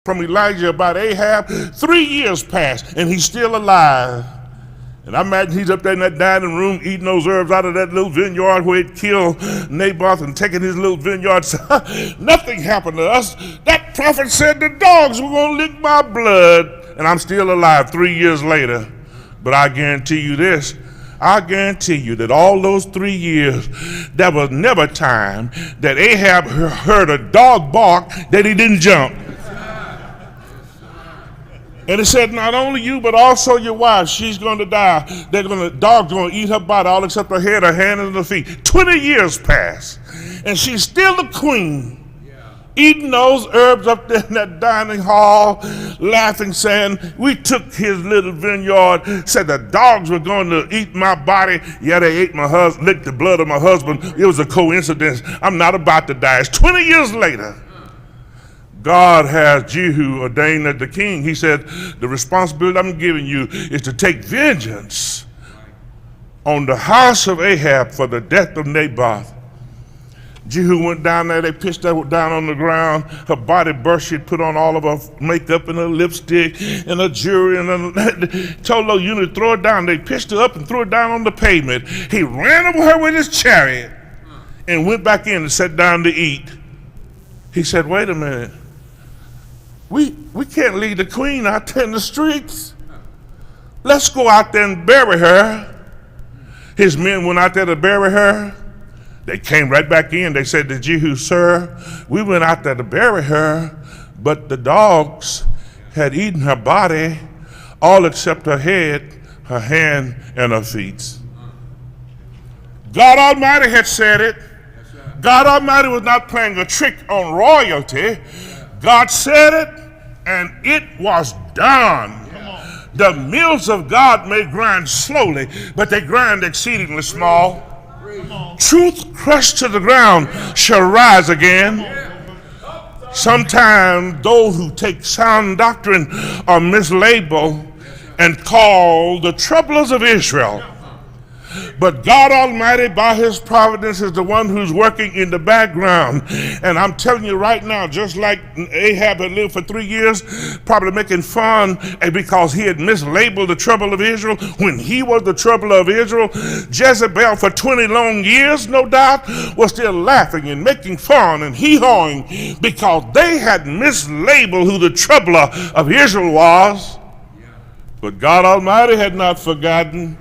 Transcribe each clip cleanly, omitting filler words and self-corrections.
from Elijah about Ahab. 3 years passed, and he's still alive. And I imagine he's up there in that dining room eating those herbs out of that little vineyard where he'd killed Naboth and taking his little vineyard. Nothing happened to us. That prophet said the dogs were going to lick my blood, and I'm still alive 3 years later. But I guarantee you this. I guarantee you that all those 3 years, there was never time that Ahab heard a dog bark that he didn't jump. And it said, not only you, but also your wife, she's going to die. Dog's going to eat her body, all except her head, her hands, and her feet. 20 years passed, and she's still the queen. Eating those herbs up there in that dining hall, laughing, saying, we took his little vineyard, said the dogs were going to eat my body. Yeah, they ate my husband, licked the blood of my husband. It was a coincidence. I'm not about to die. It's 20 years later. God has Jehu ordained as the king. He said, the responsibility I'm giving you is to take vengeance on the house of Ahab for the death of Naboth. Jehu went down there, they pitched her down on the ground. Her body burst, she'd put on all of her makeup and her lipstick and her jewelry and told the unit to throw her down. They pitched her up and threw her down on the pavement. He ran over her with his chariot and went back in and sat down to eat. He said, wait a minute. We can't leave the queen out there in the streets. Let's go out there and bury her. His men went out there to bury her. They came right back in. They said to Jehu, sir, we went out there to bury her, but the dogs had eaten her body, all except her head, her hand, and her feet. God Almighty had said it. God Almighty was not playing a trick on royalty. God said it, and it was done. The mills of God may grind slowly, but they grind exceedingly small. Truth crushed to the ground shall rise again. Sometimes those who take sound doctrine are mislabeled and called the troublers of Israel. But God Almighty, by his providence, is the one who's working in the background. And I'm telling you right now, just like Ahab had lived for 3 years, probably making fun because he had mislabeled the trouble of Israel when he was the trouble of Israel, Jezebel for 20 long years, no doubt, was still laughing and making fun and hee-hawing because they had mislabeled who the troubler of Israel was. But God Almighty had not forgotten.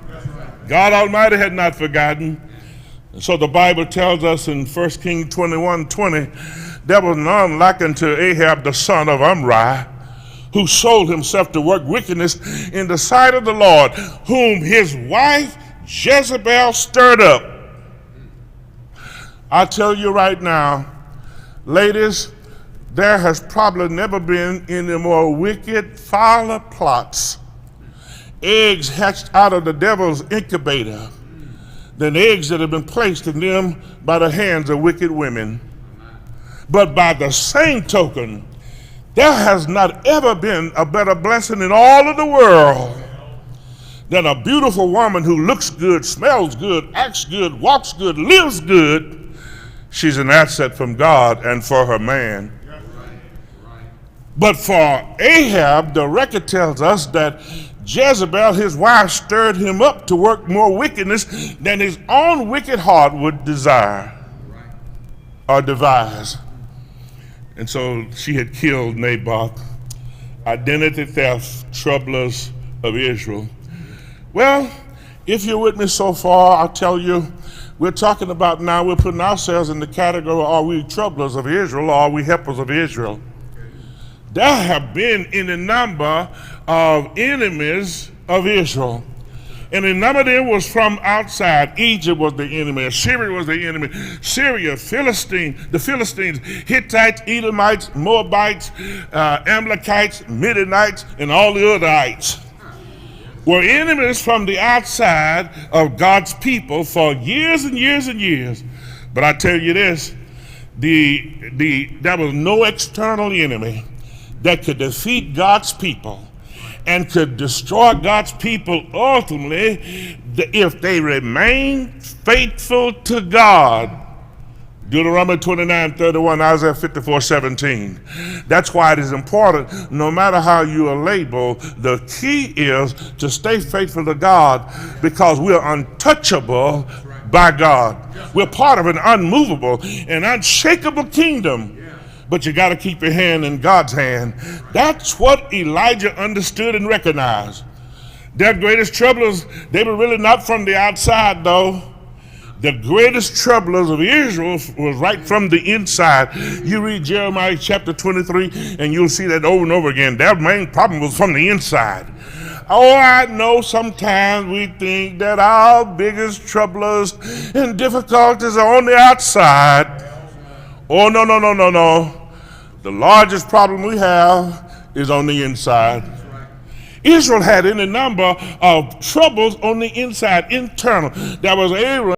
God Almighty had not forgotten. And so the Bible tells us in 1 Kings 21:20, there was none like unto Ahab the son of Omri, who sold himself to work wickedness in the sight of the Lord, whom his wife Jezebel stirred up. I tell you right now, ladies, there has probably never been any more wicked, fouler plots, eggs hatched out of the devil's incubator, than eggs that have been placed in them by the hands of wicked women. But by the same token, there has not ever been a better blessing in all of the world than a beautiful woman who looks good, smells good, acts good, walks good, lives good. She's an asset from God and for her man. But for Ahab, the record tells us that Jezebel, his wife, stirred him up to work more wickedness than his own wicked heart would desire or devise. And so she had killed Naboth. Identity theft, troublers of Israel. Well, if you're with me so far, I'll tell you, we're talking about now, we're putting ourselves in the category, are we troublers of Israel or are we helpers of Israel? There have been any number of enemies of Israel. And a number of them was from outside. Egypt was the enemy. Assyria was the enemy. Syria, the Philistines, Hittites, Edomites, Moabites, Amalekites, Midianites, and all the other ites were enemies from the outside of God's people for years and years and years. But I tell you this, there was no external enemy that could defeat God's people and could destroy God's people ultimately if they remain faithful to God. Deuteronomy 29:31, Isaiah 54:17. That's why it is important, no matter how you are labeled, the key is to stay faithful to God, because we are untouchable by God. We're part of an unmovable and unshakable kingdom. But you got to keep your hand in God's hand. That's what Elijah understood and recognized. Their greatest troublers, they were really not from the outside, though. The greatest troublers of Israel was right from the inside. You read Jeremiah chapter 23, and you'll see that over and over again. Their main problem was from the inside. Oh, I know sometimes we think that our biggest troublers and difficulties are on the outside. Oh, no, no, no, no, no. The largest problem we have is on the inside. Israel had any number of troubles on the inside, internal. There was Aaron.